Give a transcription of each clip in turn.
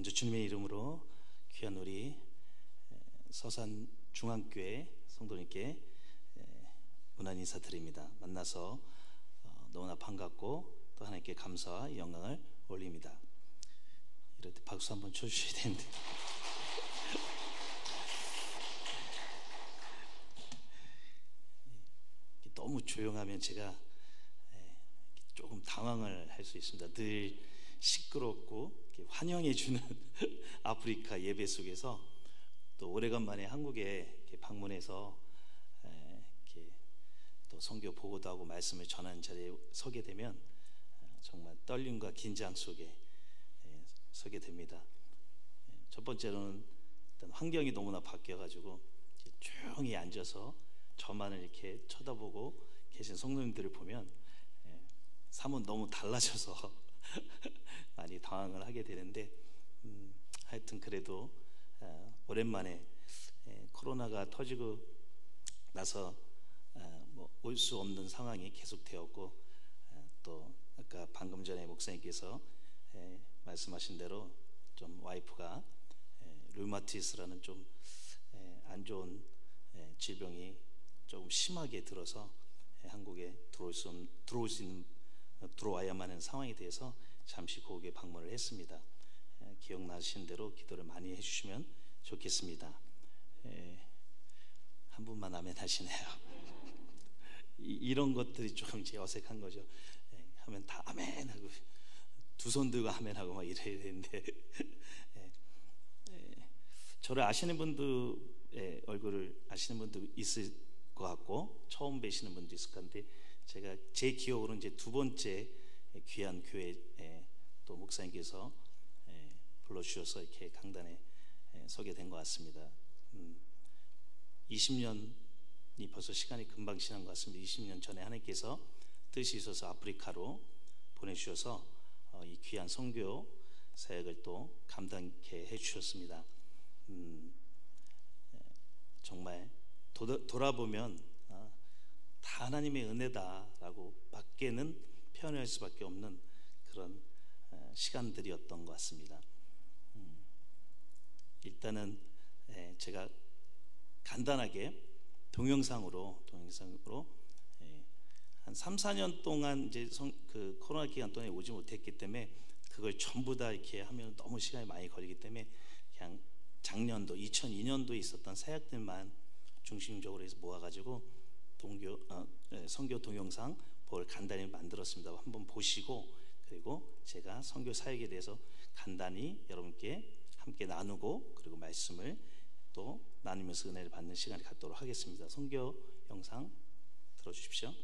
먼저 주님의 이름으로 귀한 우리 서산 중앙교회 성도님께 문안 인사드립니다. 만나서 너무나 반갑고 또 하나님께 감사와 영광을 올립니다. 이럴 때 박수 한번 쳐주셔야 되는데 너무 조용하면 제가 조금 당황을 할 수 있습니다. 늘 시끄럽고 환영해 주는 아프리카 예배 속에서 또 오래간만에 한국에 방문해서 또 선교 보고도 하고 말씀을 전하는 자리에 서게 되면 정말 떨림과 긴장 속에 서게 됩니다. 첫 번째로는 일단 환경이 너무나 바뀌어가지고 조용히 앉아서 저만을 이렇게 쳐다보고 계신 성도님들을 보면 사뭇 너무 달라져서 많이 당황을 하게 되는데 하여튼 그래도 오랜만에 코로나가 터지고 나서 올 수 없는 상황이 계속되었고 또 아까 방금 전에 목사님께서 말씀하신 대로 좀 와이프가 류마티스라는 좀 안 좋은 질병이 조금 심하게 들어서 한국에 들어와야만 하는 상황이 돼서 잠시 고국에 방문을 했습니다. 기억나시는 대로 기도를 많이 해주시면 좋겠습니다. 한 분만 아멘 하시네요. 이런 것들이 좀 이제 어색한 거죠. 하면 다 아멘 하고 두 손 들고 아멘 하고 막 이래야 되는데 저를 아시는 분들 얼굴을 아시는 분도 있을 것 같고 처음 뵈시는 분도 있을 것 같은데 제가 제 기억으로는 이제 두 번째 귀한 교회 또 목사님께서 불러주셔서 이렇게 강단에 서게 된 것 같습니다. 20년이 벌써 시간이 금방 지난 것 같습니다. 20년 전에 하나님께서 뜻이 있어서 아프리카로 보내주셔서 이 귀한 선교 사역을 또 감당케 해주셨습니다. 정말 돌아보면 다 하나님의 은혜다라고 밖에는 표현할 수밖에 없는 그런 시간들이었던 것 같습니다. 일단은 제가 간단하게 동영상으로 한 3, 4년 동안 이제 그 코로나 기간 동안에 오지 못했기 때문에 그걸 전부 다 이렇게 하면 너무 시간이 많이 걸리기 때문에 그냥 작년도 2002년도에 있었던 사역들만 중심적으로 해서 모아가지고 선교 동영상 볼 간단히 만들었습니다. 한번 보시고 그리고 제가 선교 사역에 대해서 간단히 여러분께 함께 나누고 그리고 말씀을 또 나누면서 은혜를 받는 시간을 갖도록 하겠습니다. 선교 영상 들어주십시오.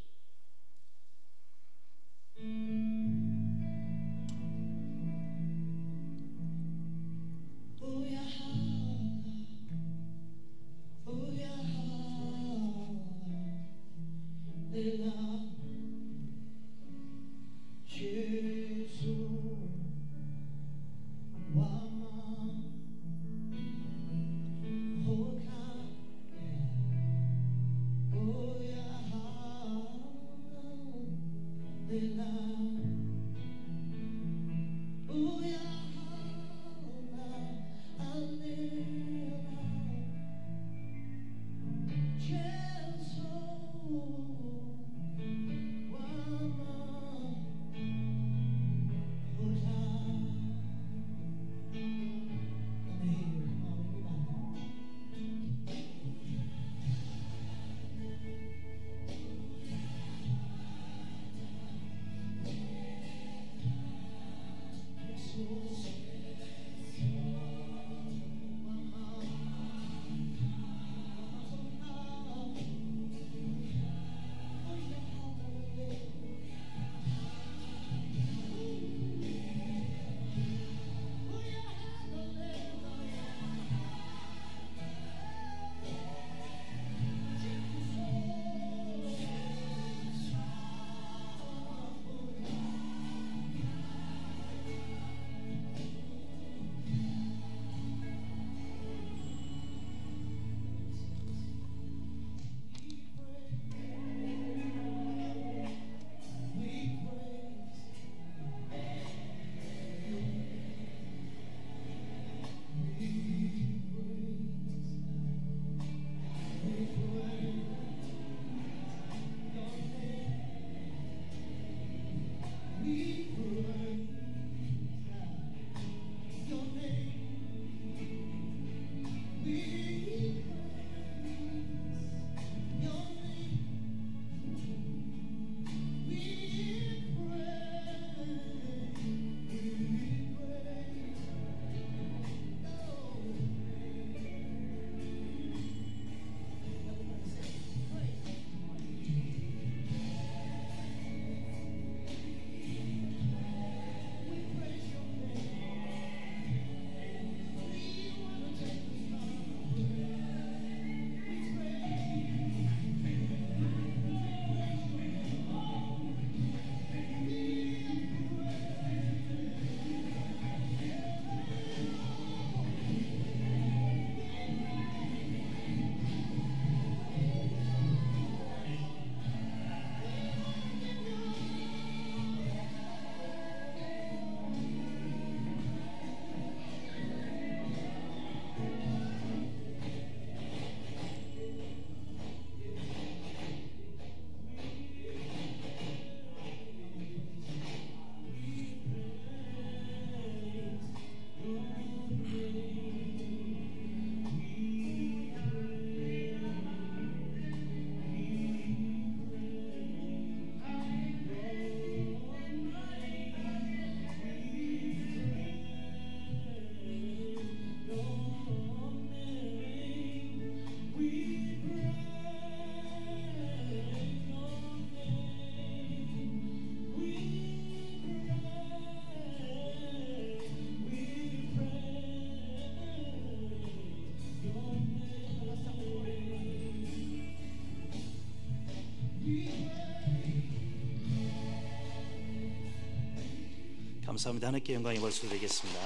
감사합니다. 하나님께 영광의 말씀 드리겠습니다.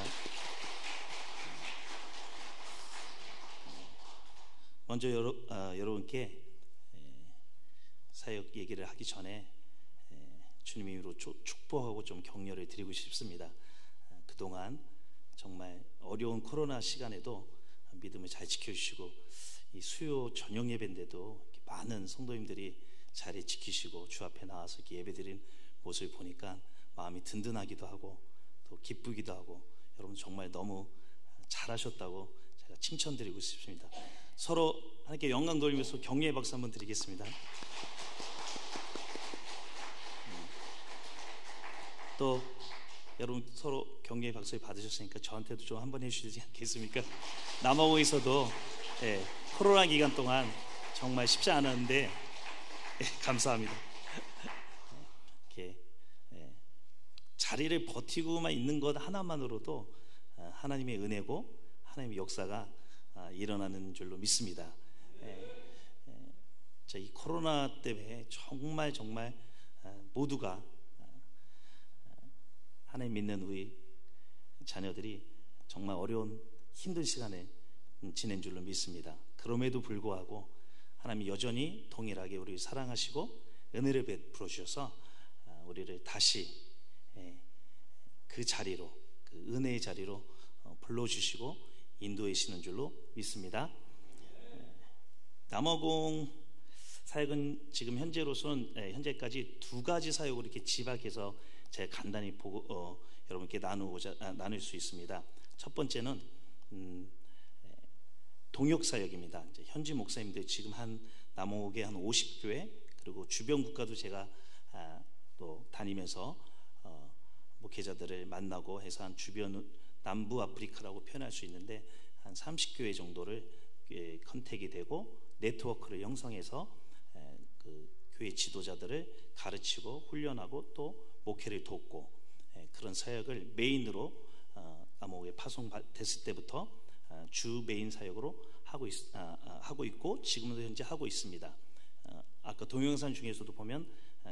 먼저 여러분께 사역 얘기를 하기 전에 주님의 이름으로 축복하고 좀 격려를 드리고 싶습니다. 그동안 정말 어려운 코로나 시간에도 믿음을 잘 지켜주시고 이 수요 저녁 예배인데도 많은 성도님들이 자리 지키시고 주 앞에 나와서 이렇게 예배드린 모습을 보니까 마음이 든든하기도 하고 또 기쁘기도 하고 여러분 정말 너무 잘하셨다고 제가 칭찬드리고 싶습니다. 서로 하나님께 영광 돌리면서 격려의 박수 한번 드리겠습니다. 또 여러분 서로 격려의 박수를 받으셨으니까 저한테도 좀 한번 해주시지 않겠습니까? 남아공에서도 코로나 기간 동안 정말 쉽지 않았는데 감사합니다. 이렇게 자리를 버티고만 있는 것 하나만으로도 하나님의 은혜고 하나님의 역사가 일어나는 줄로 믿습니다. 이 코로나 때문에 정말 모두가 하나님 믿는 우리 자녀들이 정말 어려운 힘든 시간을 지낸 줄로 믿습니다. 그럼에도 불구하고 하나님이 여전히 동일하게 우리를 사랑하시고 은혜를 베풀어 주셔서 우리를 다시 그 자리로, 그 은혜의 자리로 불러주시고 인도해 주시는 줄로 믿습니다. 남아공 사역은 지금 현재까지 두 가지 사역으로 이렇게 집약해서 제가 간단히 보고 여러분께 나눌 수 있습니다. 첫 번째는 동역 사역입니다. 현지 목사님들 지금 남아공에 한 50교회 그리고 주변 국가도 제가 또 다니면서 목회자들을 만나고 해서 한 주변 남부 아프리카라고 표현할 수 있는데 한 30교회 정도를 컨택이 되고 네트워크를 형성해서 그 교회 지도자들을 가르치고 훈련하고 또 목회를 돕고 그런 사역을 메인으로 남아공에 파송됐을 때부터 주 메인 사역으로 하고 있고 지금도 현재 하고 있습니다. 아까 동영상 중에서도 보면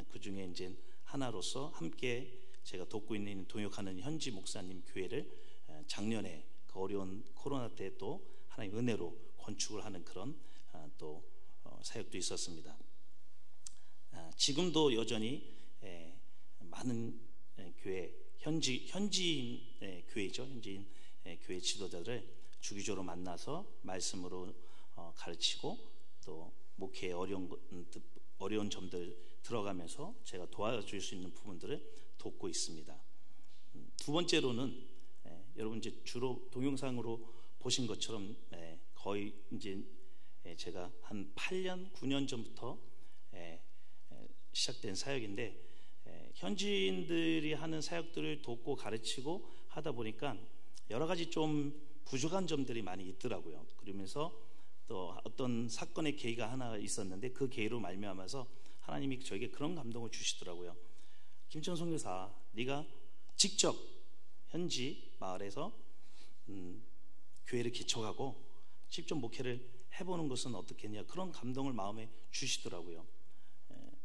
그 중에 이제 하나로서 함께 제가 돕고 있는 동역하는 현지 목사님 교회를 작년에 그 어려운 코로나 때 또 하나님 은혜로 건축을 하는 그런 또 사역도 있었습니다. 지금도 여전히 많은 교회 현지인 교회죠. 현지인 교회 지도자들을 주기적으로 만나서 말씀으로 가르치고 또 목회의 어려운 점들 들어가면서 제가 도와줄 수 있는 부분들을 돕고 있습니다. 두 번째로는 여러분 이제 주로 동영상으로 보신 것처럼 거의 이제 제가 한 8년, 9년 전부터 시작된 사역인데 현지인들이 하는 사역들을 돕고 가르치고 하다 보니까 여러 가지 좀 부족한 점들이 많이 있더라고요. 그러면서 또 어떤 사건의 계기가 하나 있었는데 그 계기로 말미암아서 하나님이 저에게 그런 감동을 주시더라고요. 김천 선교사, 네가 직접 현지 마을에서 교회를 개척하고 직접 목회를 해보는 것은 어떻겠냐, 그런 감동을 마음에 주시더라고요.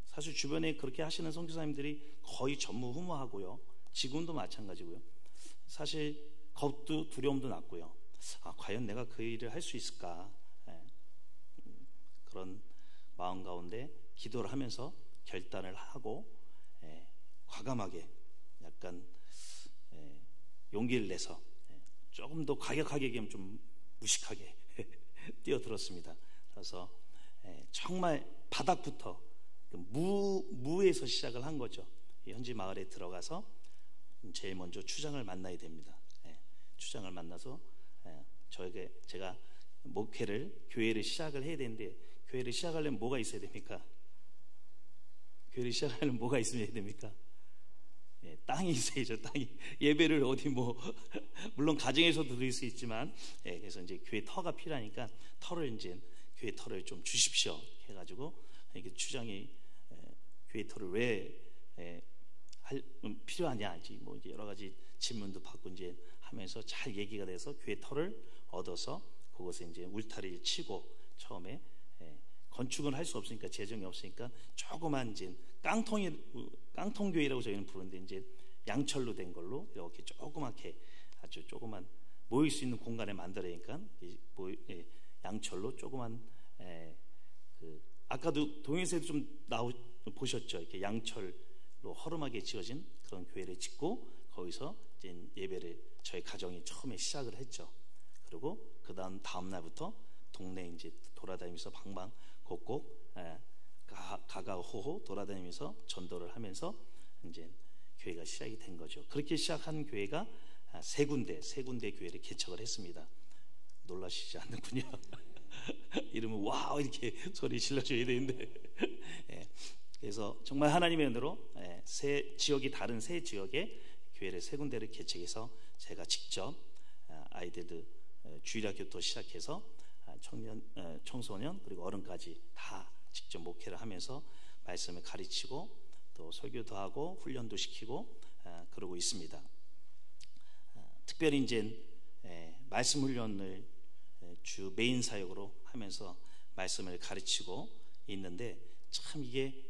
사실 주변에 그렇게 하시는 선교사님들이 거의 전무후무하고요. 지금도 마찬가지고요. 사실 겁도 두려움도 났고요. 과연 내가 그 일을 할 수 있을까? 그런 마음 가운데 기도를 하면서 결단을 하고 과감하게 약간 용기를 내서 조금 더 과격하게 얘기하면 좀 무식하게 뛰어들었습니다. 그래서 정말 바닥부터 무에서 시작을 한 거죠. 현지 마을에 들어가서 제일 먼저 추장을 만나야 됩니다. 추장을 만나서 제가 교회를 시작을 해야 되는데 교회를 시작하려면 뭐가 있어야 됩니까? 교회를 시작하려면 뭐가 있어야 됩니까? 땅이 있어야죠. 땅이. 예배를 어디 물론 가정에서도 드릴 수 있지만 그래서 이제 교회 터가 필요하니까 교회 터를 좀 주십시오 해가지고 이게 추장이 교회 터를 왜 필요하냐 이제 여러 가지 질문도 받고 이제 하면서 잘 얘기가 돼서 교회 터를 얻어서 그곳에 이제 울타리를 치고 처음에 건축은 할 수 없으니까 재정이 없으니까 조그만 이제 깡통교회라고 저희는 부르는데 이제 양철로 된 걸로 이렇게 조그맣게 아주 조그만 모일 수 있는 공간에 만들어니까 양철로 조그만 아까도 동영상에도 좀 보셨죠? 이렇게 양철로 허름하게 지어진 그런 교회를 짓고 거기서 이제 예배를 저희 가정이 처음에 시작을 했죠. 그리고 다음 날부터 동네 이제 돌아다니면서 방방 곳곳 가가호호 돌아다니면서 전도를 하면서 이제 교회가 시작이 된 거죠. 그렇게 시작한 교회가 세 군데 교회를 개척을 했습니다. 놀라시지 않는군요. 이러면 와우 이렇게 소리 질러줘야 되는데 그래서 정말 하나님의 은혜로 다른 세 지역에 교회를 세 군데를 개척해서 제가 직접 아이들도 주일학교부터 시작해서 청소년 그리고 어른까지 다 직접 목회를 하면서 말씀을 가르치고 또 설교도 하고 훈련도 시키고 그러고 있습니다. 특별히 이제 말씀 훈련을 주 메인 사역으로 하면서 말씀을 가르치고 있는데 참 이게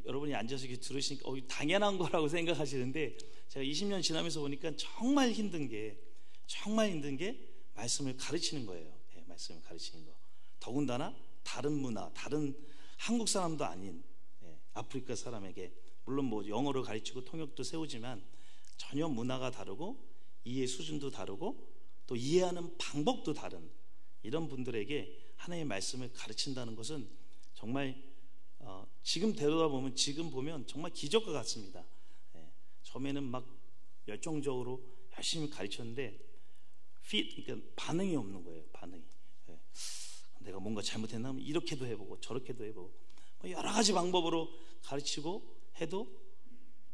여러분이 앉아서 이렇게 들으시니까 당연한 거라고 생각하시는데 제가 20년 지나면서 보니까 정말 힘든 게 말씀을 가르치는 거예요. 말씀을 가르치는 거. 더군다나 다른 문화, 다른 한국 사람도 아닌 아프리카 사람에게 물론 뭐 영어를 가르치고 통역도 세우지만 전혀 문화가 다르고 이해 수준도 다르고 또 이해하는 방법도 다른 이런 분들에게 하나님의 말씀을 가르친다는 것은 정말 지금 되돌아보면 지금 보면 정말 기적과 같습니다. 처음에는 막 열정적으로 열심히 가르쳤는데 그러니까 반응이 없는 거예요. 반응이. 내가 뭔가 잘못했나 하면 이렇게도 해보고 저렇게도 해보고 여러 가지 방법으로 가르치고 해도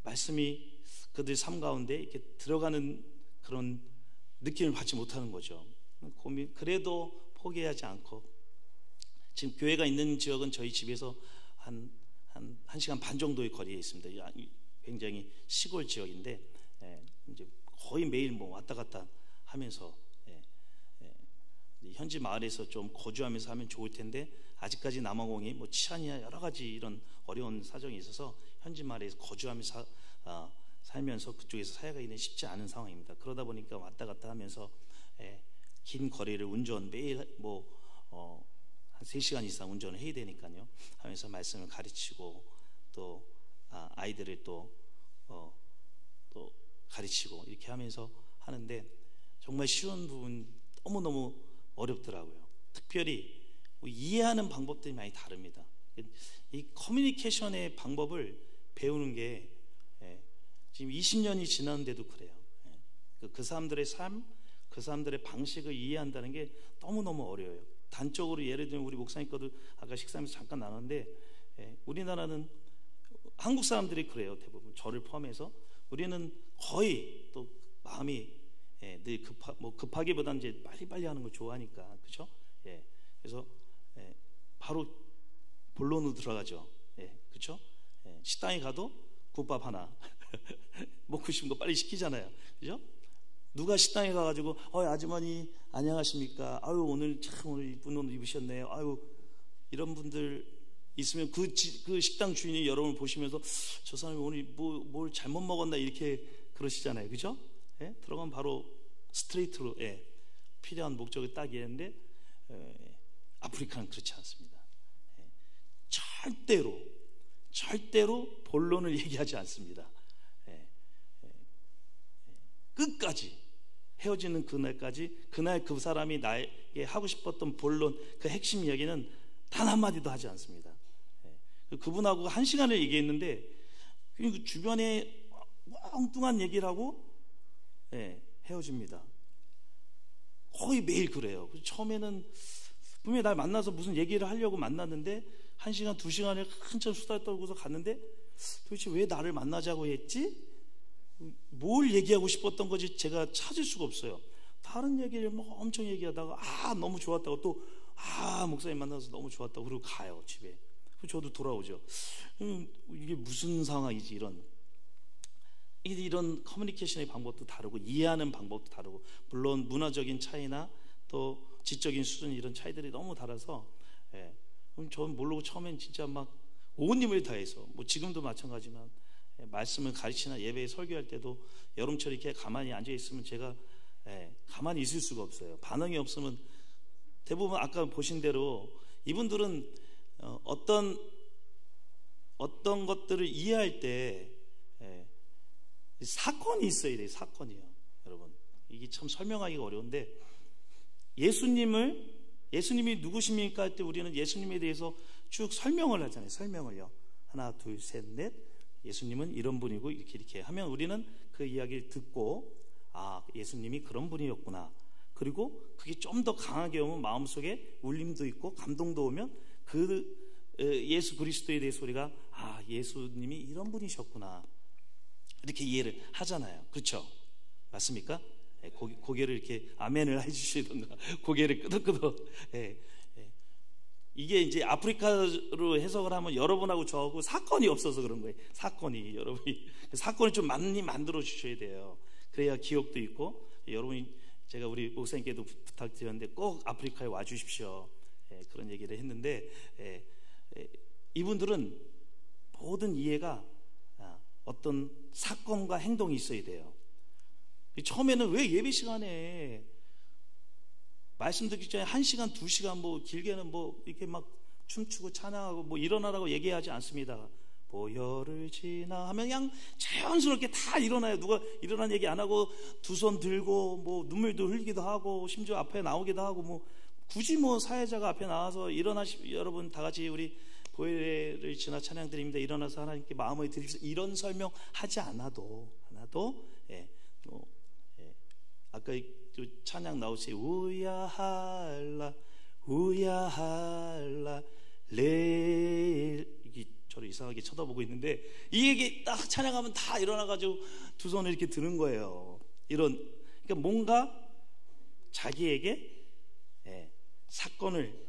말씀이 그들 삶 가운데 이렇게 들어가는 그런 느낌을 받지 못하는 거죠. 그래도 포기하지 않고 지금 교회가 있는 지역은 저희 집에서 한 1시간 반 정도의 거리에 있습니다. 굉장히 시골 지역인데 이제 거의 매일 뭐 왔다 갔다 하면서 현지 마을에서 좀 거주하면서 하면 좋을 텐데 아직까지 남아공이 뭐 치안이나 여러 가지 이런 어려운 사정이 있어서 현지 마을에서 거주하면서 살면서 그쪽에서 사역하기는 쉽지 않은 상황입니다. 그러다 보니까 왔다 갔다 하면서 긴 거리를 운전 매일 한 3시간 이상 운전을 해야 되니까요. 하면서 말씀을 가르치고 또 아이들을 또 가르치고 이렇게 하면서 하는데 정말 쉬운 부분 너무너무 어렵더라고요. 특별히 이해하는 방법들이 많이 다릅니다. 이 커뮤니케이션의 방법을 배우는 게 지금 20년이 지났는데도 그래요. 그 사람들의 삶, 그 사람들의 방식을 이해한다는 게 너무너무 어려워요. 단적으로 예를 들면 우리 목사님 거도 아까 식사하면서 잠깐 나눴는데 우리나라는 한국 사람들이 그래요. 대부분 저를 포함해서 우리는 거의 또 마음이 늘 급하기보다는 이제 빨리빨리 하는 걸 좋아하니까 그렇죠? 그래서 바로 본론으로 들어가죠. 그렇죠? 식당에 가도 국밥 하나 먹고 싶은 거 빨리 시키잖아요. 그죠? 누가 식당에 가가지고 아주머니 안녕하십니까? 아유 오늘 이쁜 옷 입으셨네요. 아유 이런 분들 있으면 그 식당 주인이 여러분을 보시면서 저 사람이 오늘 뭘 잘못 먹었나 이렇게 그러시잖아요. 그죠? 들어가면 바로 스트레이트로 필요한 목적을 딱 이해했는데 아프리카는 그렇지 않습니다. 절대로 본론을 얘기하지 않습니다. 끝까지 헤어지는 그날까지 그날 그 사람이 나에게 하고 싶었던 본론 그 핵심 이야기는 단 한마디도 하지 않습니다. 그분하고 1시간을 얘기했는데 그 주변에 엉뚱한 얘기를 하고 헤어집니다. 거의 매일 그래요. 처음에는 분명히 날 만나서 무슨 얘기를 하려고 만났는데 1시간, 2시간을 한참 수다 떨고서 갔는데 도대체 왜 나를 만나자고 했지? 뭘 얘기하고 싶었던 거지 제가 찾을 수가 없어요. 다른 얘기를 뭐 엄청 얘기하다가 너무 좋았다고 또 목사님 만나서 너무 좋았다고 그러고 가요 집에. 저도 돌아오죠. 이게 무슨 상황이지 이런 커뮤니케이션의 방법도 다르고 이해하는 방법도 다르고 물론 문화적인 차이나 또 지적인 수준 이런 차이들이 너무 달라서 저는 모르고 처음엔 진짜 막 온 힘을 다해서 뭐 지금도 마찬가지지만 말씀을 가르치나 예배에 설교할 때도 여름철 이렇게 가만히 앉아 있으면 제가 가만히 있을 수가 없어요. 반응이 없으면 대부분 아까 보신 대로 이분들은 어떤 것들을 이해할 때 사건이 있어야 돼요. 사건이요. 여러분, 이게 참 설명하기가 어려운데, 예수님이 누구십니까 할 때 우리는 예수님에 대해서 쭉 설명을 하잖아요. 설명을요. 하나, 둘, 셋, 넷. 예수님은 이런 분이고 이렇게 하면 우리는 그 이야기를 듣고, 아, 예수님이 그런 분이었구나. 그리고 그게 좀 더 강하게 오면 마음속에 울림도 있고 감동도 오면 그 예수 그리스도에 대해서 우리가, 아, 예수님이 이런 분이셨구나, 이렇게 이해를 하잖아요. 그렇죠? 맞습니까? 고개를 이렇게 아멘을 해주시던가 고개를 끄덕끄덕. 이게 이제 아프리카로 해석을 하면 여러분하고 저하고 사건이 없어서 그런 거예요. 여러분이 사건을 좀 많이 만들어 주셔야 돼요. 그래야 기억도 있고. 여러분이, 제가 우리 목사님께도 부탁드렸는데 꼭 아프리카에 와 주십시오. 그런 얘기를 했는데, 이분들은 모든 이해가 어떤 사건과 행동이 있어야 돼요. 처음에는 왜 예배 시간에 말씀 듣기 전에 1시간, 2시간, 뭐 길게는 뭐 이렇게 막 춤추고 찬양하고 뭐 일어나라고 얘기하지 않습니다. 보혈을 지나 하면 그냥 자연스럽게 다 일어나요. 누가 일어난 얘기 안 하고 두 손 들고 뭐 눈물도 흘리기도 하고 심지어 앞에 나오기도 하고, 뭐 굳이 뭐 사회자가 앞에 나와서 여러분 다 같이 우리 보혈을 지나 찬양 드립니다, 일어나서 하나님께 마음을 드립시다, 이런 설명 하지 않아도 아까 찬양 나오시 우야할라 우야할라 레, 이게 저를 이상하게 쳐다보고 있는데, 이 얘기 딱 찬양하면 다 일어나가지고 두 손을 이렇게 드는 거예요. 그러니까 뭔가 자기에게 사건을,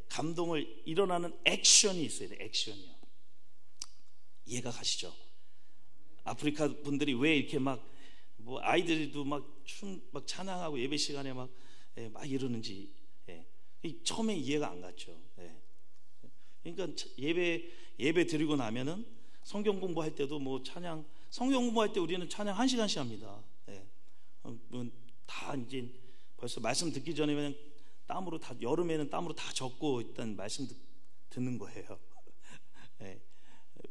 감동을 일어나는 액션이 있어야 돼요. 액션이요. 이해가 가시죠? 아프리카 분들이 왜 이렇게 뭐 아이들도 막 찬양하고 예배 시간에 막 이러는지, 처음에 이해가 안 갔죠. 그러니까 예배 드리고 나면은 성경 공부할 때도 뭐 성경 공부할 때 우리는 찬양 1시간씩 합니다. 다 이제 벌써 말씀 듣기 전에 그냥 땀으로 다, 여름에는 땀으로 다 젖고 일단 말씀 듣는 거예요.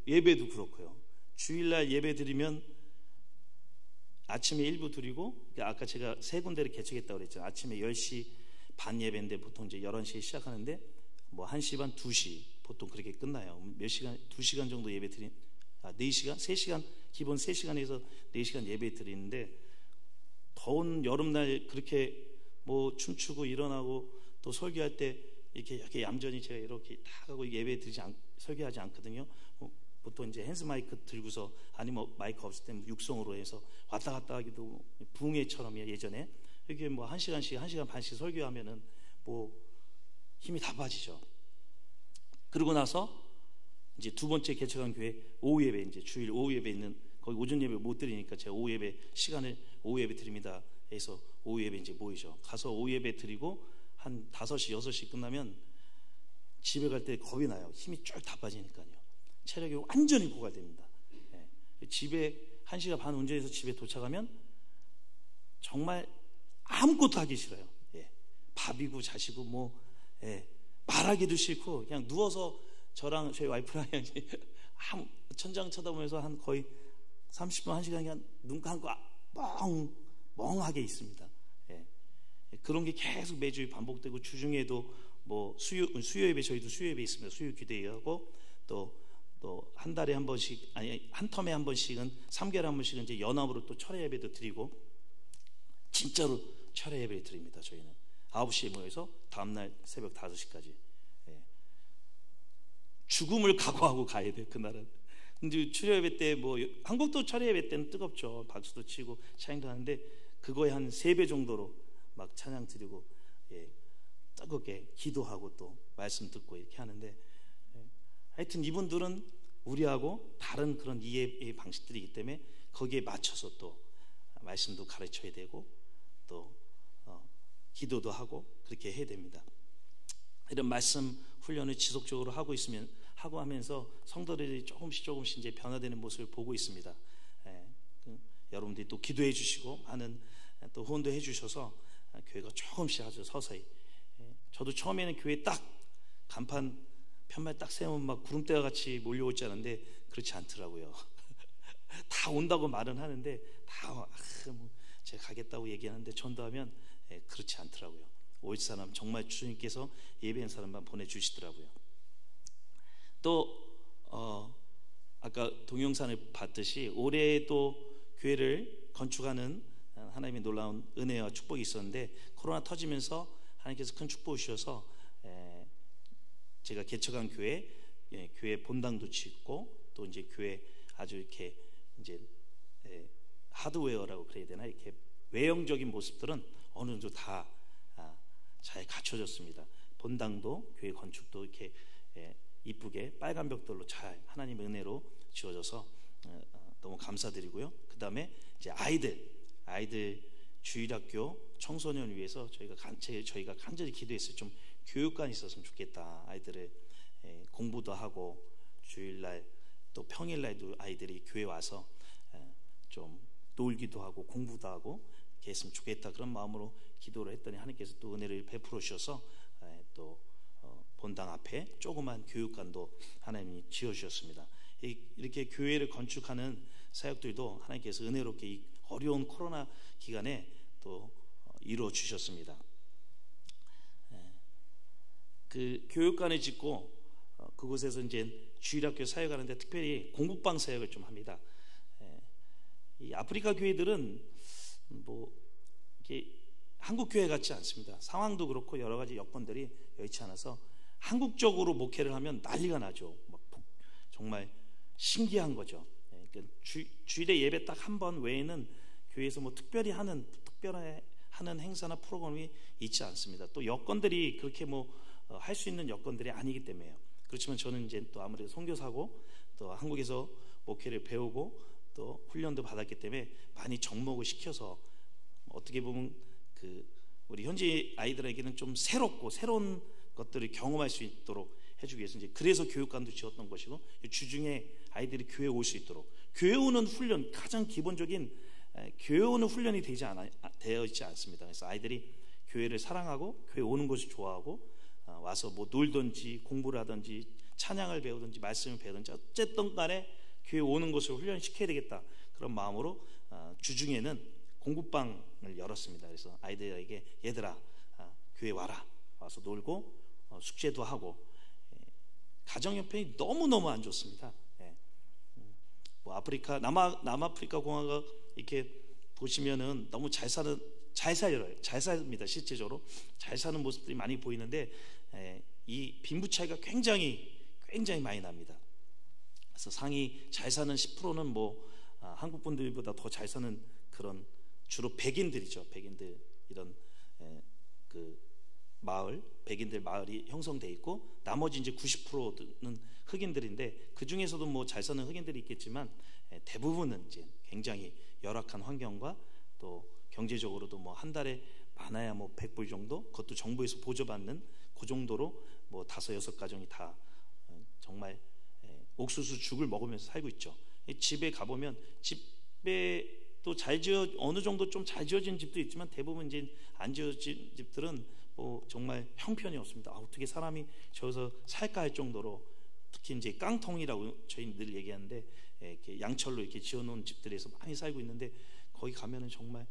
예배도 그렇고요. 주일날 예배 드리면 아침에 일부 드리고, 아까 제가 3군데를 개척했다고 그랬잖아요. 아침에 10시 반 예배인데 보통 이제 11시에 시작하는데 뭐 1시 반, 2시 보통 그렇게 끝나요. 몇 시간, 2시간 정도 예배 4시간, 3시간, 기본 3시간에서 4시간 예배 드리는데, 더운 여름날 그렇게 뭐 춤추고 일어나고 또 설교할 때 이렇게 얌전히 제가 이렇게 딱 하고 예배 설교하지 않거든요. 보통 이제 핸스 마이크 들고서, 아니면 마이크 없을 때 육성으로 해서 왔다 갔다 하기도, 붕해처럼요. 예전에 이렇게 뭐 1시간씩 1시간 반씩 설교하면은 뭐 힘이 다 빠지죠. 그러고 나서 이제 두 번째 개척한 교회 오후 예배, 이제 주일 오후 예배 있는, 거기 오전 예배 못 드리니까 제가 오후 예배 시간을 오후 예배 드립니다 해서 오후 예배 이제 모이죠. 가서 오후 예배 드리고 한 5시 6시 끝나면 집에 갈 때 겁이 나요. 힘이 쭉 다 빠지니까요. 체력이 완전히 고갈됩니다. 집에 1시간 반 운전해서 집에 도착하면 정말 아무것도 하기 싫어요. 밥이고 자시고 뭐 말하기도 싫고, 그냥 누워서 저랑 저희 와이프랑 천장 쳐다보면서 한 거의 30분 1시간 그냥 눈 감고 멍하게 있습니다. 그런 게 계속 매주 반복되고, 주중에도 뭐 수요 예배, 저희도 수요 예배 있습니다. 수요 기대하고, 또 한 달에 한 번씩, 아니 한 텀에 한 번씩은, 3개월에 한 번씩은 이제 연합으로 또 철회 예배도 드리고, 진짜로 철회 예배 드립니다. 저희는 9시에 모여서 다음날 새벽 5시까지. 죽음을 각오하고 가야 돼요, 그날은. 근데 철회 예배 때 뭐 한국도 철회 예배 때는 뜨겁죠. 박수도 치고 찬양도 하는데, 그거에 한 3배 정도로 막 찬양 드리고, 뜨겁게 기도하고 또 말씀 듣고 이렇게 하는데, 하여튼 이분들은 우리하고 다른 그런 이해의 방식들이기 때문에 거기에 맞춰서 또 말씀도 가르쳐야 되고, 또 기도도 하고 그렇게 해야 됩니다. 이런 말씀 훈련을 지속적으로 하고 하고 하면서 성도들이 조금씩 이제 변화되는 모습을 보고 있습니다. 여러분들이 또 기도해 주시고 많은 또 후원도 해 주셔서 교회가 조금씩 아주 서서히, 저도 처음에는 교회 딱 간판 편말 딱 세우면 막 구름대와 같이 몰려오지 않은데 그렇지 않더라고요. 다 온다고 말은 하는데 다 뭐 제가 가겠다고 얘기하는데 전도하면 그렇지 않더라고요. 올 사람 정말 주님께서 예배한 사람만 보내주시더라고요. 또 아까 동영상을 봤듯이 올해도 교회를 건축하는 하나님의 놀라운 은혜와 축복이 있었는데, 코로나 터지면서 하나님께서 큰 축복을 주셔서 제가 개척한 교회 본당도 짓고, 또 이제 교회 아주 이렇게 이제 하드웨어라고 그래야 되나, 이렇게 외형적인 모습들은 어느 정도 다 잘 갖춰졌습니다. 본당도 교회 건축도 이렇게 이쁘게 빨간 벽돌로 잘 하나님의 은혜로 지어져서 너무 감사드리고요. 그 다음에 이제 아이들 주일학교 청소년 위해서 저희가 간절히 기도했어요. 좀 교육관이 있었으면 좋겠다. 아이들의 공부도 하고 주일날 또 평일날도 아이들이 교회 와서 좀 놀기도 하고 공부도 하고 이렇게 했으면 좋겠다. 그런 마음으로 기도를 했더니 하나님께서 또 은혜를 베풀어 주셔서 또 본당 앞에 조그만 교육관도 하나님이 지어주셨습니다. 이렇게 교회를 건축하는 사역들도 하나님께서 은혜롭게 이 어려운 코로나 기간에 또 이루어 주셨습니다. 그 교육관을 짓고 그곳에서 이제 주일학교 사역하는데 특별히 공부방 사역을 좀 합니다. 이 아프리카 교회들은 뭐 이게 한국 교회 같지 않습니다. 상황도 그렇고 여러 가지 여건들이 여의치 않아서 한국적으로 목회를 하면 난리가 나죠. 막 정말 신기한 거죠. 그러니까 주일에 예배 딱 한 번 외에는 교회에서 뭐 특별히 하는 행사나 프로그램이 있지 않습니다. 또 여건들이 그렇게 뭐 할 수 있는 여건들이 아니기 때문에요. 그렇지만 저는 이제 또 아무래도 선교사고 또 한국에서 목회를 배우고 또 훈련도 받았기 때문에 많이 접목을 시켜서 어떻게 보면 우리 현지 아이들에게는 좀 새로운 것들을 경험할 수 있도록 해주기 위해서 이제 그래서 교육관도 지었던 것이고, 주중에 아이들이 교회 올 수 있도록 교회 오는 훈련, 가장 기본적인 교회 오는 훈련이 되어 있지 않습니다. 그래서 아이들이 교회를 사랑하고 교회 오는 것을 좋아하고 와서 뭐 놀든지 공부를 하든지 찬양을 배우든지 말씀을 배우든지 어쨌든 간에 교회 오는 것을 훈련시켜야 되겠다, 그런 마음으로 주중에는 공부방을 열었습니다. 그래서 아이들에게 얘들아 교회 와서 놀고 숙제도 하고, 가정 형편이 너무너무 안 좋습니다. 뭐 남아프리카 공화국 이렇게 보시면은 너무 잘 삽니다. 실제적으로 잘 사는 모습들이 많이 보이는데 이 빈부 차이가 굉장히 많이 납니다. 그래서 상위 잘 사는 10%는 뭐 한국 분들보다 더 잘 사는 그런 주로 백인들이죠. 백인들 이런 백인들 마을이 형성돼 있고, 나머지 이제 90%는 흑인들인데 그 중에서도 뭐 잘 사는 흑인들이 있겠지만 대부분은 이제 굉장히 열악한 환경과 또 경제적으로도 뭐 한 달에 많아야 뭐 100불 정도, 그것도 정부에서 보조받는 그 정도로 뭐 5-6 가정이 다 정말 옥수수 죽을 먹으면서 살고 있죠. 집에 가보면 집에 또 어느 정도 좀 잘 지어진 집도 있지만 대부분 이제 안 지어진 집들은 뭐 정말 형편이 없습니다. 어떻게 사람이 저기서 살까 할 정도로, 특히 이제 깡통이라고 저희 늘 얘기하는데 이렇게 양철로 이렇게 지어놓은 집들에서 많이 살고 있는데 거기 가면은 정말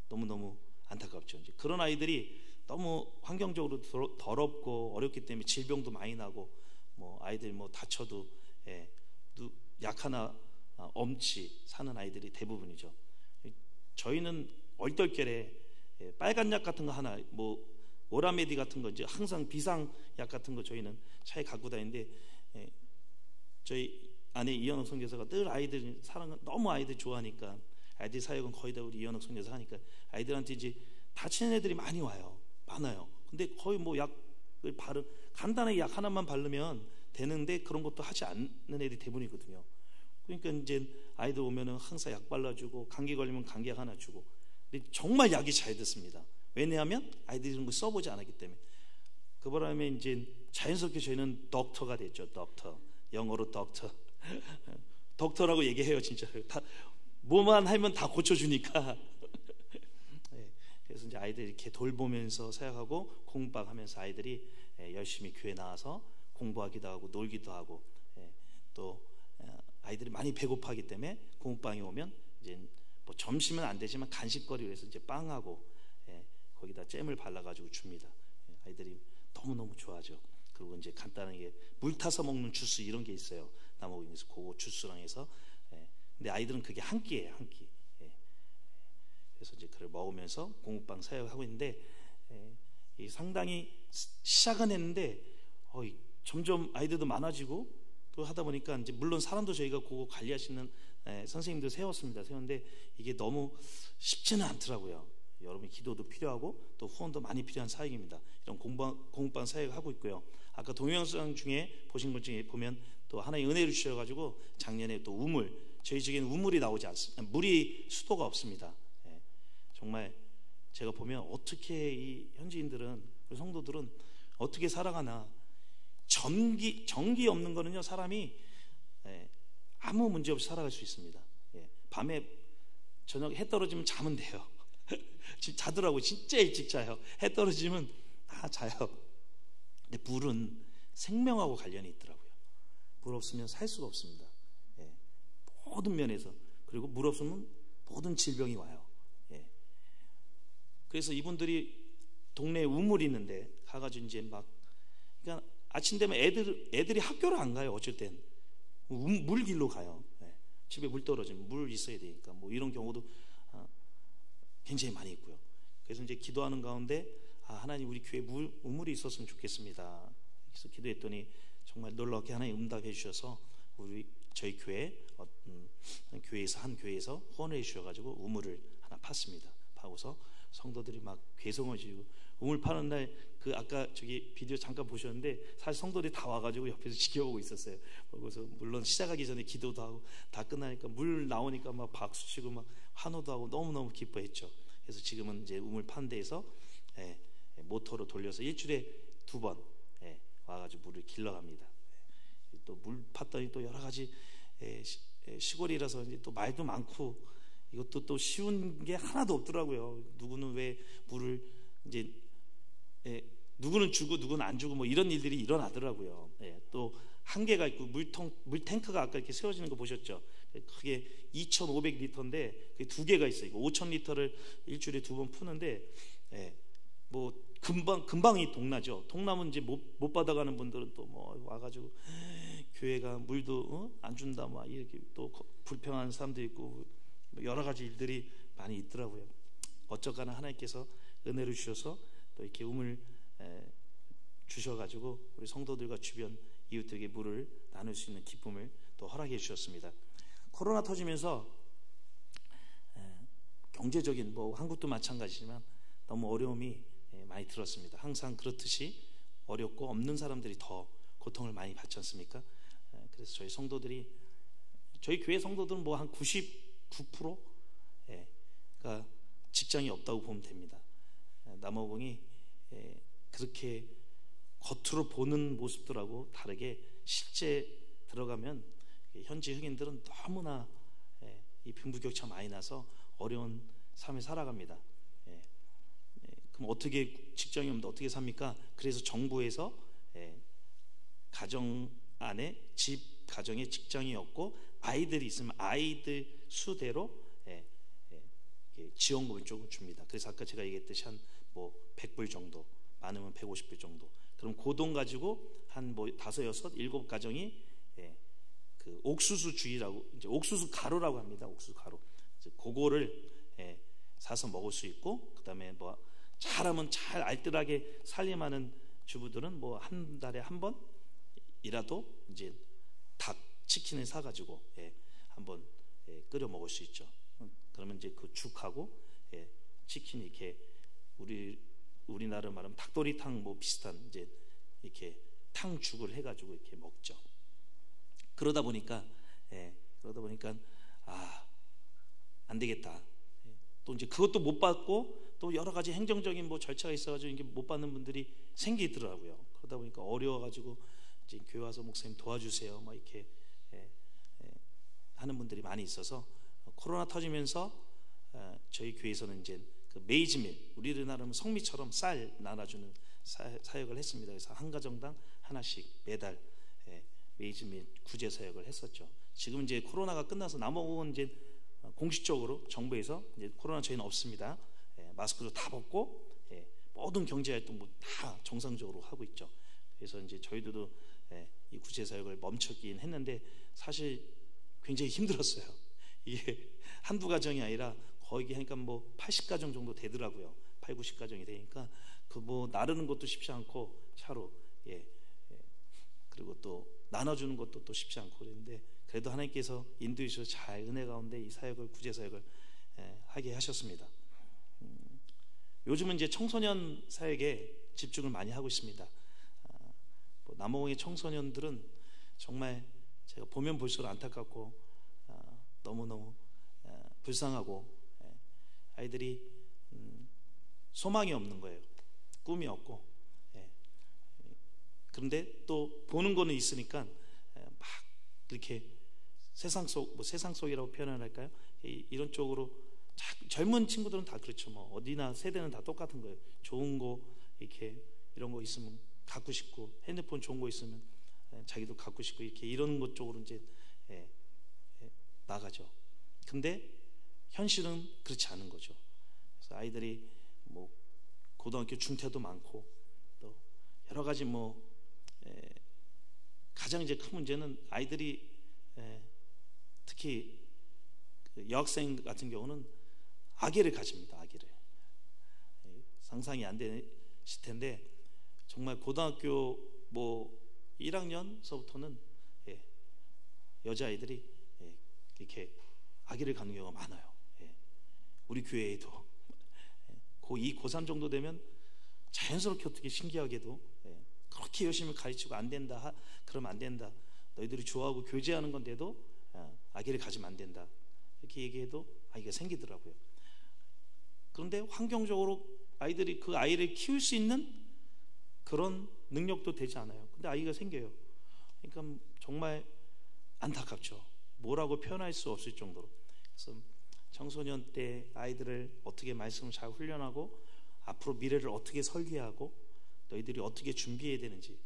너무너무 안타깝죠. 이제 그런 아이들이 너무 환경적으로 더럽고 어렵기 때문에 질병도 많이 나고, 뭐 아이들 뭐 다쳐도 약하나 엄치 사는 아이들이 대부분이죠. 저희는 얼떨결에 빨간 약 같은 거 하나, 뭐 오라메디 같은 거 이제 항상 비상약 같은 거 저희는 차에 갖고 다니는데, 저희 아내 이현옥 선교사가 늘 아이들 너무 아이들 좋아하니까, 아이들 사역은 거의 다 우리 이현옥 선교사 하니까 애들한테 이제 다치는 애들이 많아요. 근데 거의 뭐 약을 간단하게 약 하나만 바르면 되는데 그런 것도 하지 않는 애들이 대부분이거든요. 그러니까 이제 아이들 오면은 항상 약 발라주고, 감기 걸리면 감기약 하나 주고. 근데 정말 약이 잘 듣습니다. 왜냐하면 아이들이 이런 거 써보지 않았기 때문에. 그 바람에 이제 자연스럽게 저희는 덕터가 됐죠. 덕터, 영어로 덕터. 덕터라고 얘기해요, 진짜. 다 뭐만 하면 다 고쳐주니까. 네, 그래서 이제 아이들 이렇게 돌보면서 사역하고 공부하면서 아이들이 열심히 교회 나와서 공부하기도 하고 놀기도 하고, 또 아이들이 많이 배고파하기 때문에 공부방에 오면 이제 뭐 점심은 안 되지만 간식거리로 해서 이제 빵하고 거기다 잼을 발라가지고 줍니다. 아이들이 너무너무 좋아하죠. 그리고 이제 간단하게 물 타서 먹는 주스 이런 게 있어요. 나무에서 그거 주스랑 해서. 근데 아이들은 그게 한 끼예요, 한 끼. 그래서 이제 그걸 먹으면서 공부방 사역하고 있는데, 상당히 시작은 했는데 점점 아이들도 많아지고 또 하다 보니까 이제 물론 사람도 저희가 그거 관리하시는 선생님들 세웠는데 이게 너무 쉽지는 않더라고요. 여러분의 기도도 필요하고 또 후원도 많이 필요한 사역입니다. 이런 공부방 사역을 하고 있고요. 아까 동영상 중에 보신 것 중에 보면 또 하나의 은혜를 주셔가지고 작년에 또 우물, 저희 지역에는 우물이 나오지 않습니다. 물이 수도가 없습니다. 정말 제가 보면 어떻게 이 현지인들은, 성도들은 어떻게 살아가나. 전기 없는 거는요, 사람이 아무 문제 없이 살아갈 수 있습니다. 밤에 저녁 해 떨어지면 자면 돼요. 자더라고요. 진짜 일찍 자요. 해 떨어지면 자요. 근데 물은 생명하고 관련이 있더라고요. 물 없으면 살 수가 없습니다. 모든 면에서. 그리고 물 없으면 모든 질병이 와요. 그래서 이분들이 동네에 우물이 있는데 가가지고 이제 막, 그러니까 아침 되면 애들이 학교를 안 가요. 어쩔 땐 물길로 가요. 집에 물 떨어지면 물 있어야 되니까 뭐 이런 경우도 굉장히 많이 있고요. 그래서 이제 기도하는 가운데 하나님 우리 교회에 우물이 있었으면 좋겠습니다. 그래서 기도했더니 정말 놀랍게 하나님 응답해 주셔서 저희 교회에서 한 교회에서 후원을 해 주셔가지고 우물을 하나 팠습니다. 파고서 성도들이 막 괴성을 지르고, 우물 파는 날 그 아까 저기 비디오 잠깐 보셨는데 사실 성도들이 다 와가지고 옆에서 지켜보고 있었어요. 그래서 물론 시작하기 전에 기도도 하고 다 끝나니까 물 나오니까 막 박수치고 막 환호도 하고 너무너무 기뻐했죠. 그래서 지금은 이제 우물 파는 데에서 모터로 돌려서 일주일에 2번 와가지고 물을 길러갑니다. 또 물 팠더니 또 여러 가지 시골이라서 이제 또 말도 많고 이것도 또 쉬운 게 하나도 없더라고요. 누구는 왜 물을 이제 누구는 주고 누구는 안 주고 뭐 이런 일들이 일어나더라고요. 또 한계가 있고 물 탱크가 아까 이렇게 세워지는 거 보셨죠? 그게 2,500리터인데 그게 2개가 있어요. 5,000리터를 일주일에 2번 푸는데 뭐 금방이 동나죠. 동나면 이제 못 받아가는 분들은 또 뭐 와가지고 교회가 물도 안 준다 막 이렇게 또 불평하는 사람도 있고 여러 가지 일들이 많이 있더라고요. 어쩌거나 하나님께서 은혜를 주셔서 또 이렇게 우물 주셔가지고 우리 성도들과 주변 이웃들에게 물을 나눌 수 있는 기쁨을 또 허락해 주셨습니다. 코로나 터지면서 경제적인 뭐 한국도 마찬가지지만 너무 어려움이 많이 들었습니다. 항상 그렇듯이 어렵고 없는 사람들이 더 고통을 많이 받지 않습니까? 그래서 저희 성도들이, 저희 교회 성도들은 뭐 한 99%가 직장이 없다고 보면 됩니다. 남아공이 그렇게 겉으로 보는 모습들하고 다르게 실제 들어가면 현지 흑인들은 너무나 이 빈부격차 많이 나서 어려운 삶을 살아갑니다. 그럼 어떻게, 직장이 없는데 어떻게 삽니까? 그래서 정부에서 가정 안에 가정에 직장이 없고 아이들이 있으면 아이들 수대로 지원금을 조금 줍니다. 그래서 아까 제가 얘기했듯이 한 뭐 100불 정도, 많으면 150불 정도. 그럼 그 돈 가지고 한 뭐 5, 6, 7 가정이 그 옥수수 주의라고, 이제 옥수수 가루라고 합니다. 옥수수 가루. 그거를 사서 먹을 수 있고, 그다음에 뭐 잘하면 잘 알뜰하게 살림하는 주부들은 뭐 한 달에 한 번이라도 이제 닭 치킨을 사가지고 한번 끓여 먹을 수 있죠. 그러면 이제 그 죽하고 치킨 이렇게 우리나라 말하면 닭도리탕 뭐 비슷한 이제 이렇게 탕죽을 해가지고 이렇게 먹죠. 그러다 보니까 안 되겠다. 또 이제 그것도 못 받고 또 여러 가지 행정적인 뭐 절차가 있어가지고 이게 못 받는 분들이 생기더라고요. 그러다 보니까 어려워가지고 이제 교회 와서 목사님 도와주세요, 막 이렇게 하는 분들이 많이 있어서 코로나 터지면서 저희 교회에서는 이제 그 메이즈밀, 우리나라는 성미처럼 쌀 나눠주는 사역을 했습니다. 그래서 한 가정당 하나씩 매달 메이즈밀 구제 사역을 했었죠. 지금 이제 코로나가 끝나서 남아공은 이제 공식적으로 정부에서 이제 코로나 저희는 없습니다. 마스크도 다 벗고 모든 경제 활동 다 정상적으로 하고 있죠. 그래서 이제 저희들도 이 구제 사역을 멈췄긴 했는데 사실 굉장히 힘들었어요. 이게 한두 가정이 아니라 거의 하니까 뭐 80가정 정도 되더라고요. 8, 90가정이 되니까 그 뭐 나르는 것도 쉽지 않고 차로 그리고 또 나눠주는 것도 또 쉽지 않고 그랬는데 그래도 하나님께서 인도해 주셔서 잘 은혜 가운데 이 사역을 구제 사역을 하게 하셨습니다. 요즘은 이제 청소년 사역에 집중을 많이 하고 있습니다. 뭐 남아공의 청소년들은 정말 제가 보면 볼수록 안타깝고 너무너무 불쌍하고 아이들이 소망이 없는 거예요. 꿈이 없고 그런데 또 보는 거는 있으니까 막 이렇게 세상 속이라고 표현을 할까요? 이런 쪽으로 젊은 친구들은 다 그렇죠. 뭐 어디나 세대는 다 똑같은 거예요. 좋은 거 이렇게 이런 거 있으면 갖고 싶고 핸드폰 좋은 거 있으면 자기도 갖고 싶고 이렇게 이런 것 쪽으로 이제 나가죠. 근데 현실은 그렇지 않은 거죠. 그래서 아이들이 뭐 고등학교 중퇴도 많고 또 여러 가지 뭐 가장 이제 큰 문제는 아이들이 특히 그 여학생 같은 경우는 아기를 가집니다. 아기를 상상이 안 되실 텐데 정말 고등학교 뭐 1학년서부터는 여자아이들이 이렇게 아기를 갖는 경우가 많아요. 우리 교회에도 고2, 고3 정도 되면 자연스럽게 어떻게 신기하게도 그렇게 열심히 가르치고 안 된다, 그러면 안 된다, 너희들이 좋아하고 교제하는 건데도 아기를 가지면 안 된다 이렇게 얘기해도 아이가 생기더라고요. 그런데 환경적으로 아이들이 그 아이를 키울 수 있는 그런 능력도 되지 않아요. 근데 아이가 생겨요. 그러니까 정말 안타깝죠. 뭐라고 표현할 수 없을 정도로. 그래서 청소년 때 아이들을 어떻게 말씀을 잘 훈련하고 앞으로 미래를 어떻게 설계하고 너희들이 어떻게 준비해야 되는지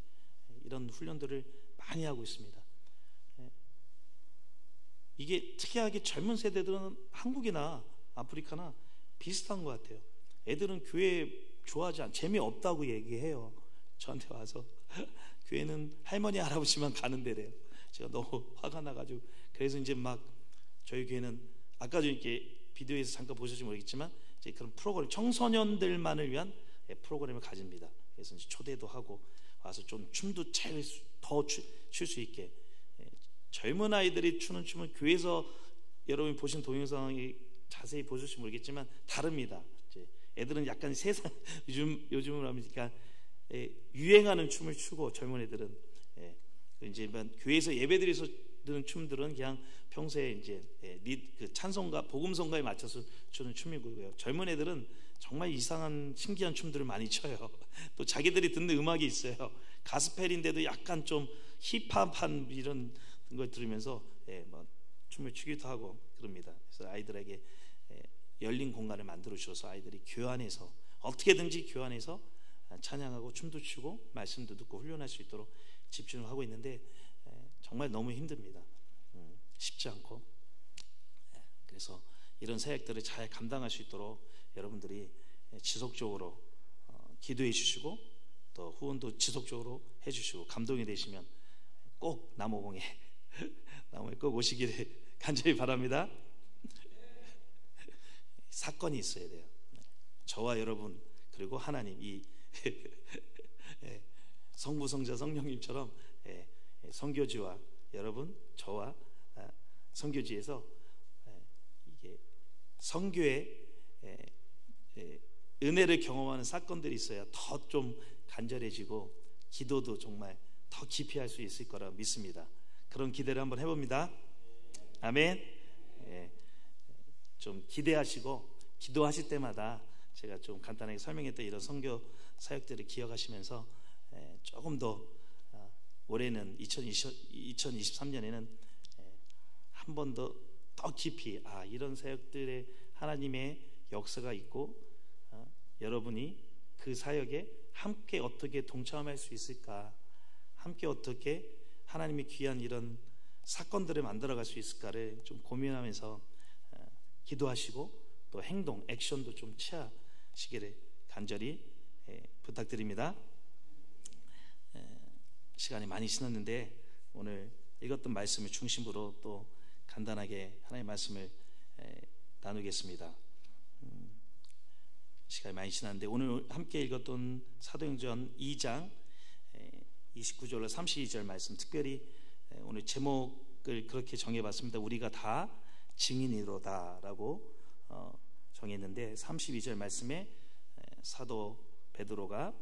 이런 훈련들을 많이 하고 있습니다. 이게 특이하게 젊은 세대들은 한국이나 아프리카나 비슷한 것 같아요. 애들은 교회 좋아하지 않고 재미없다고 얘기해요. 저한테 와서 교회는 할머니 할아버지만 가는 데래요. 제가 너무 화가 나가지고 그래서 이제 막 저희 교회는 아까도 이렇게 비디오에서 잠깐 보실지 모르겠지만 이제 그런 프로그램 청소년들만을 위한 프로그램을 가집니다. 그래서 이제 초대도 하고 와서 좀 춤도 더 출 수 있게 젊은 아이들이 추는 춤은 교회에서 여러분이 보신 동영상이 자세히 보실지 모르겠지만 다릅니다. 이제 애들은 약간 세상 요즘으로 하면 그러니까 유행하는 춤을 추고 젊은 애들은 이제 교회에서 예배드려서 드는 춤들은 그냥 평소에 이제 그 찬송가 복음성가에 맞춰서 추는 춤이고요. 젊은 애들은 정말 이상한 신기한 춤들을 많이 춰요. 또 자기들이 듣는 음악이 있어요. 가스펠인데도 약간 좀 힙합한 이런 걸 들으면서 뭐 춤을 추기도 하고 그럽니다. 그래서 아이들에게 열린 공간을 만들어 주셔서 아이들이 교회 안에서 어떻게든지 교회 안에서 찬양하고 춤도 추고 말씀도 듣고 훈련할 수 있도록 집중을 하고 있는데 정말 너무 힘듭니다. 쉽지 않고 그래서 이런 사역들을 잘 감당할 수 있도록 여러분들이 지속적으로 기도해 주시고 또 후원도 지속적으로 해주시고 감동이 되시면 꼭 남아공에 꼭 오시기를 간절히 바랍니다. 사건이 있어야 돼요. 저와 여러분 그리고 하나님 이 성부 성자 성령님처럼 선교지와 여러분 저와 선교지에서 이게 선교의 은혜를 경험하는 사건들이 있어야 더 좀 간절해지고 기도도 정말 더 깊이 할 수 있을 거라 믿습니다. 그런 기대를 한번 해봅니다. 아멘. 좀 기대하시고 기도하실 때마다 제가 좀 간단하게 설명했던 이런 선교 사역들을 기억하시면서 조금 더 올해는 2023년에는 한 번 더 깊이 이런 사역들의 하나님의 역사가 있고 여러분이 그 사역에 함께 어떻게 동참할 수 있을까, 함께 어떻게 하나님의 귀한 이런 사건들을 만들어갈 수 있을까를 좀 고민하면서 기도하시고 또 행동, 액션도 좀 취하시기를 간절히 부탁드립니다. 시간이 많이 지났는데 오늘 읽었던 말씀을 중심으로 또 간단하게 하나님의 말씀을 나누겠습니다. 시간이 많이 지났는데 오늘 함께 읽었던 사도행전 2장 29절로 32절 말씀, 특별히 오늘 제목을 그렇게 정해봤습니다. 우리가 다 증인이로다 라고 정했는데 32절 말씀에 사도 베드로가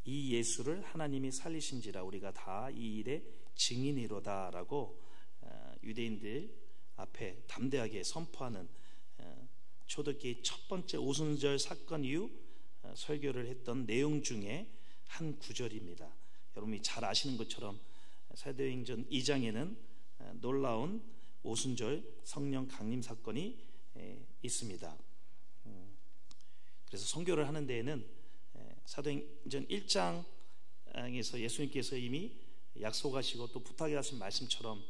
이 예수를 하나님이 살리신지라 우리가 다 이 일의 증인이로다 라고 유대인들 앞에 담대하게 선포하는 초대교회 첫 번째 오순절 사건 이후 설교를 했던 내용 중에 한 구절입니다. 여러분이 잘 아시는 것처럼 사도행전 2장에는 놀라운 오순절 성령 강림 사건이 있습니다. 그래서 선교를 하는 데에는 사도행전 1장에서 예수님께서 이미 약속하시고 또 부탁하신 말씀처럼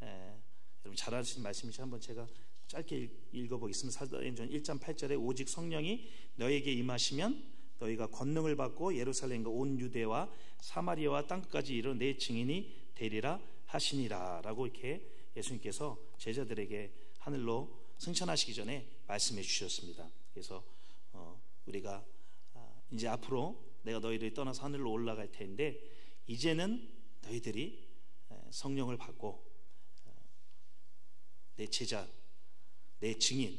여러분 잘 아시는 말씀이시 한번 제가 짧게 읽어보겠습니다. 사도행전 1장 8절에 오직 성령이 너에게 임하시면 너희가 권능을 받고 예루살렘과 온 유대와 사마리아와 땅끝까지 이르러 내 증인이 되리라 하시니라 라고 이렇게 예수님께서 제자들에게 하늘로 승천하시기 전에 말씀해 주셨습니다. 그래서 우리가 이제 앞으로 내가 너희들이 떠나서 하늘로 올라갈 텐데 이제는 너희들이 성령을 받고 내 제자, 내 증인,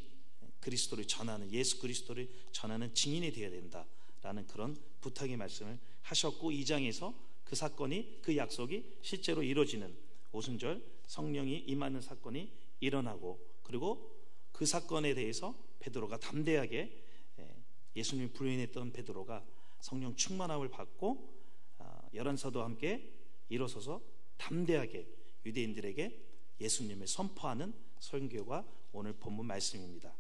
그리스도를 전하는, 예수 그리스도를 전하는 증인이 되어야 된다라는 그런 부탁의 말씀을 하셨고, 2장에서 그 사건이, 그 약속이 실제로 이루어지는 오순절 성령이 임하는 사건이 일어나고, 그리고 그 사건에 대해서 베드로가 담대하게, 예수님을 부인했던 베드로가 성령 충만함을 받고 11사도와 함께 일어서서 담대하게 유대인들에게 예수님을 선포하는 설교가 오늘 본문 말씀입니다.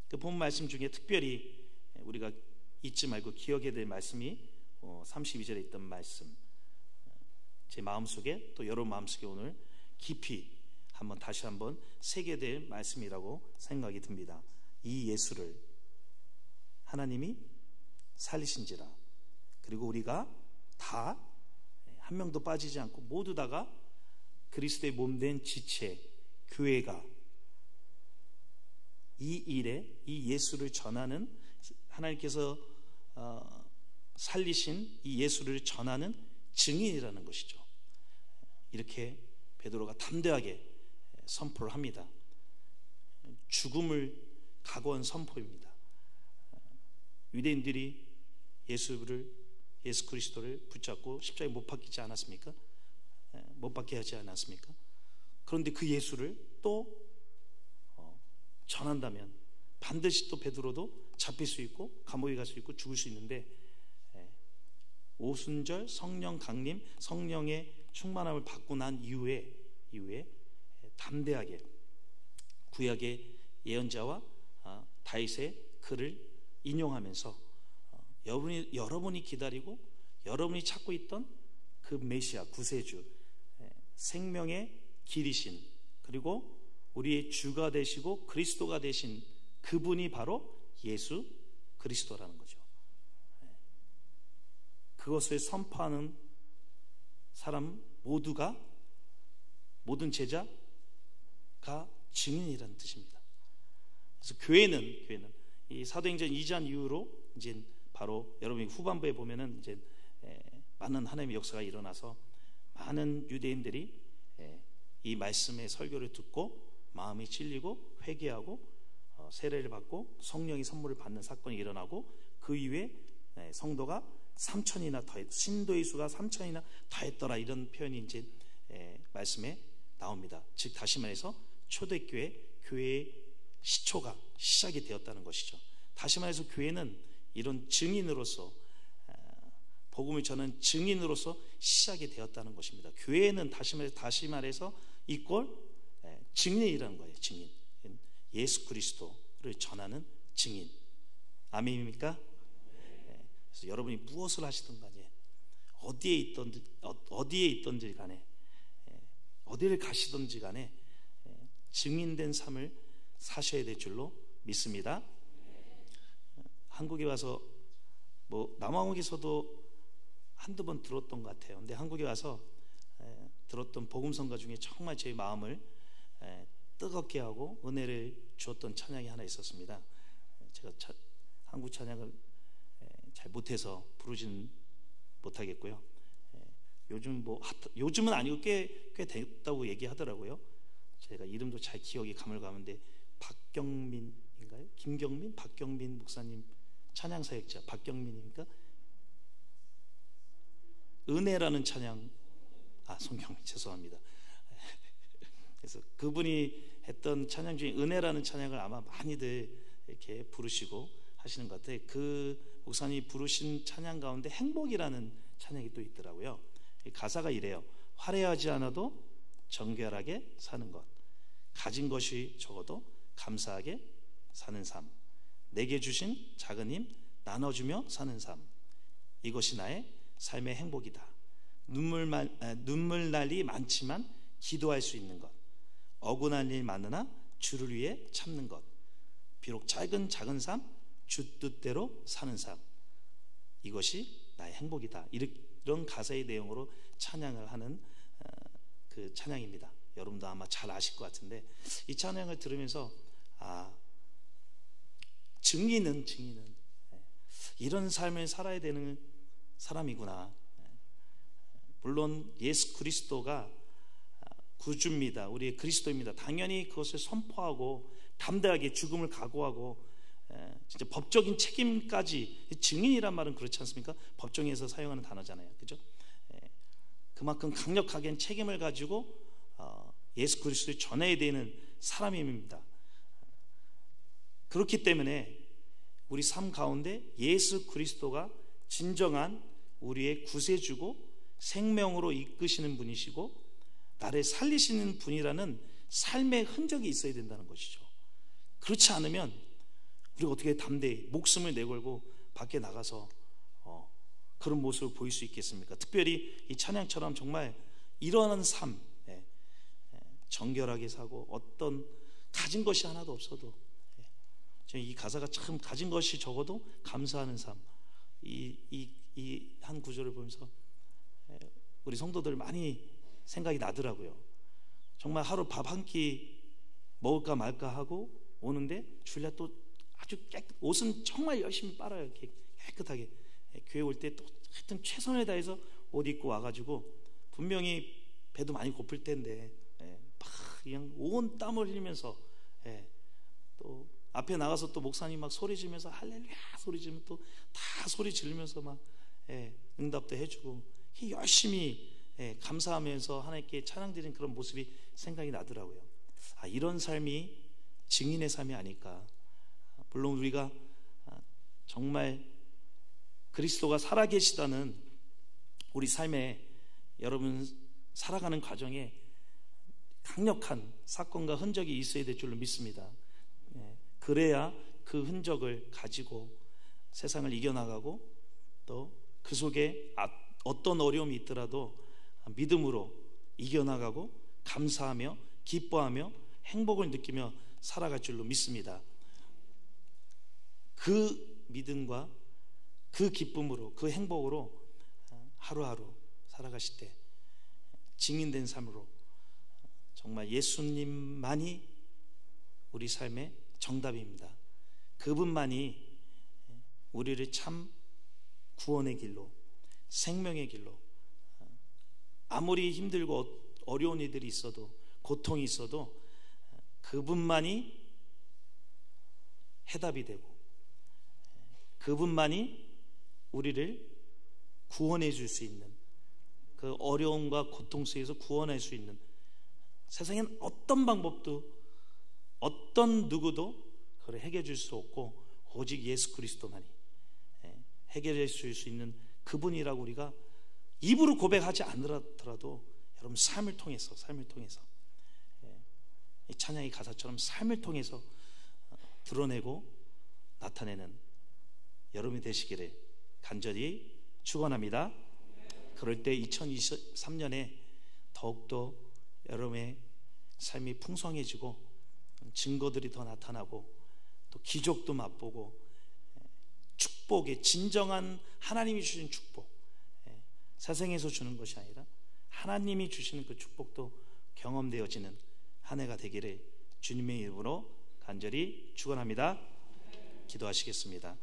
그 본문 말씀 중에 특별히 우리가 잊지 말고 기억해야 될 말씀이 32절에 있던 말씀, 제 마음속에 또 여러분 마음속에 오늘 깊이 다시 한번 새겨야 될 말씀이라고 생각이 듭니다. 이 예수를 하나님이 살리신지라, 그리고 우리가 다 한 명도 빠지지 않고 모두 다가 그리스도의 몸된 지체 교회가 이 일에 이 예수를 전하는, 하나님께서 살리신 이 예수를 전하는 증인이라는 것이죠. 이렇게 베드로가 담대하게 선포를 합니다. 죽음을 각오한 선포입니다. 유대인들이 예수 그리스도를 붙잡고 십자가에 못 박히지 않았습니까? 못 박게 하지 않았습니까? 그런데 그 예수를 또 전한다면 반드시 또 베드로도 잡힐 수 있고 감옥에 갈 수 있고 죽을 수 있는데, 오순절 성령 강림, 성령의 충만함을 받고 난 이후에 담대하게 구약의 예언자와 다윗의 글을 인용하면서 여러분이 기다리고 여러분이 찾고 있던 그 메시아, 구세주, 생명의 길이신, 그리고 우리의 주가 되시고 그리스도가 되신 그분이 바로 예수 그리스도라는 거죠. 그것을 선포하는 사람 모두가, 모든 제자가 증인이라는 뜻입니다. 그래서 교회는 이 사도행전 2장 이후로 이제 바로 여러분이 후반부에 보면은 이제 많은 하나님의 역사가 일어나서 많은 유대인들이 이 말씀의 설교를 듣고 마음이 찔리고 회개하고 세례를 받고 성령의 선물을 받는 사건이 일어나고, 그 이후에 성도가 3,000이나 더했, 신도의 수가 3,000이나 더했더라, 이런 표현이 이제 말씀에 나옵니다. 즉 다시 말해서 초대교회, 교회의 시초가 시작이 되었다는 것이죠. 다시 말해서 교회는 이런 증인으로서, 복음을 전하는 증인으로서 시작이 되었다는 것입니다. 교회는 다시 말해서 이꼴 증인이라는 거예요. 증인, 예수 그리스도를 전하는 증인. 아멘입니까? 그래서 여러분이 무엇을 하시든 간에, 어디에 있던지 간에, 어디를 가시든지 간에 증인된 삶을 사셔야 될 줄로 믿습니다. 한국에 와서 남아공에서도 한두 번 들었던 것 같아요. 근데 한국에 와서 들었던 복음성가 중에 정말 제 마음을 뜨겁게 하고 은혜를 주었던 찬양이 하나 있었습니다. 제가 한국 찬양을 잘 못해서 부르지는 못하겠고요. 요즘은 아니고 꽤 됐다고 얘기하더라고요. 제가 이름도 잘 기억이 가물가물한데 박경민인가요? 김경민? 박경민 목사님 찬양 사역자 박경민입니까? 은혜라는 찬양, 송경민, 죄송합니다. 그래서 그분이 했던 찬양 중에 은혜라는 찬양을 아마 많이들 이렇게 부르시고 하시는 것 같아요. 그 목사님이 부르신 찬양 가운데 행복이라는 찬양이 또 있더라고요. 가사가 이래요. 화려하지 않아도 정결하게 사는 것, 가진 것이 적어도 감사하게 사는 삶, 내게 주신 작은 힘 나눠주며 사는 삶, 이것이 나의 삶의 행복이다. 눈물 날 일이 많지만 기도할 수 있는 것, 억울한 일 많으나 주를 위해 참는 것, 비록 작은 삶 주 뜻대로 사는 삶, 이것이 나의 행복이다. 이런 가사의 내용으로 찬양을 하는 그 찬양입니다. 여러분도 아마 잘 아실 것 같은데, 이 찬양을 들으면서 증인은 이런 삶을 살아야 되는 사람이구나. 물론 예수 그리스도가 구주입니다. 우리의 그리스도입니다. 당연히 그것을 선포하고 담대하게 죽음을 각오하고 진짜 법적인 책임까지, 증인이란 말은 그렇지 않습니까? 법정에서 사용하는 단어잖아요. 그죠? 그만큼 강력하게 책임을 가지고 예수 그리스도를 전해야 되는 사람입니다. 그렇기 때문에 우리 삶 가운데 예수 그리스도가 진정한 우리의 구세주고 생명으로 이끄시는 분이시고 나를 살리시는 분이라는 삶의 흔적이 있어야 된다는 것이죠. 그렇지 않으면 우리가 어떻게 담대히 목숨을 내걸고 밖에 나가서 그런 모습을 보일 수 있겠습니까? 특별히 이 찬양처럼 정말 이러한 삶, 정결하게 사고 어떤 가진 것이 하나도 없어도, 이 가사가 참 가진 것이 적어도 감사하는 삶, 이 한 구절을 보면서 우리 성도들 많이 생각이 나더라고요. 정말 하루 밥 한 끼 먹을까 말까 하고 오는데 주일날 또 아주 옷은 정말 열심히 빨아요. 깨끗하게. 교회 올 때 또 하여튼 최선을 다해서 옷 입고 와가지고 분명히 배도 많이 고플 텐데 막 그냥 온 땀을 흘리면서 또 앞에 나가서 또 목사님 막 소리 지르면서 할렐루야 소리 지르면 또 다 소리 지르면서 막 응답도 해주고 열심히 감사하면서 하나님께 찬양 드리는 그런 모습이 생각이 나더라고요. 이런 삶이 증인의 삶이 아닐까. 물론 우리가 정말 그리스도가 살아계시다는 우리 삶에, 여러분 살아가는 과정에 강력한 사건과 흔적이 있어야 될 줄로 믿습니다. 그래야 그 흔적을 가지고 세상을 이겨나가고 또 그 속에 어떤 어려움이 있더라도 믿음으로 이겨나가고 감사하며 기뻐하며 행복을 느끼며 살아갈 줄로 믿습니다. 그 믿음과 그 기쁨으로, 그 행복으로 하루하루 살아가실 때 증인된 삶으로 정말 예수님만이 우리 삶의 정답입니다. 그분만이 우리를 참 구원의 길로, 생명의 길로, 아무리 힘들고 어려운 일들이 있어도, 고통이 있어도 그분만이 해답이 되고 그분만이 우리를 구원해 줄 수 있는, 그 어려움과 고통 속에서 구원할 수 있는, 세상엔 어떤 방법도 어떤 누구도 그걸 해결해 줄 수 없고 오직 예수 그리스도만이 해결해 줄 수 있는 그분이라고 우리가 입으로 고백하지 않더라도 여러분 삶을 통해서 이 찬양의 가사처럼 삶을 통해서 드러내고 나타내는 여러분이 되시기를 간절히 축원합니다. 그럴 때 2023년에 더욱더 여러분의 삶이 풍성해지고 증거들이 더 나타나고 또 기적도 맛보고 축복의 진정한 하나님이 주신 축복, 세상에서 주는 것이 아니라 하나님이 주시는 그 축복도 경험되어지는 한 해가 되기를 주님의 이름으로 간절히 축원합니다. 기도하시겠습니다.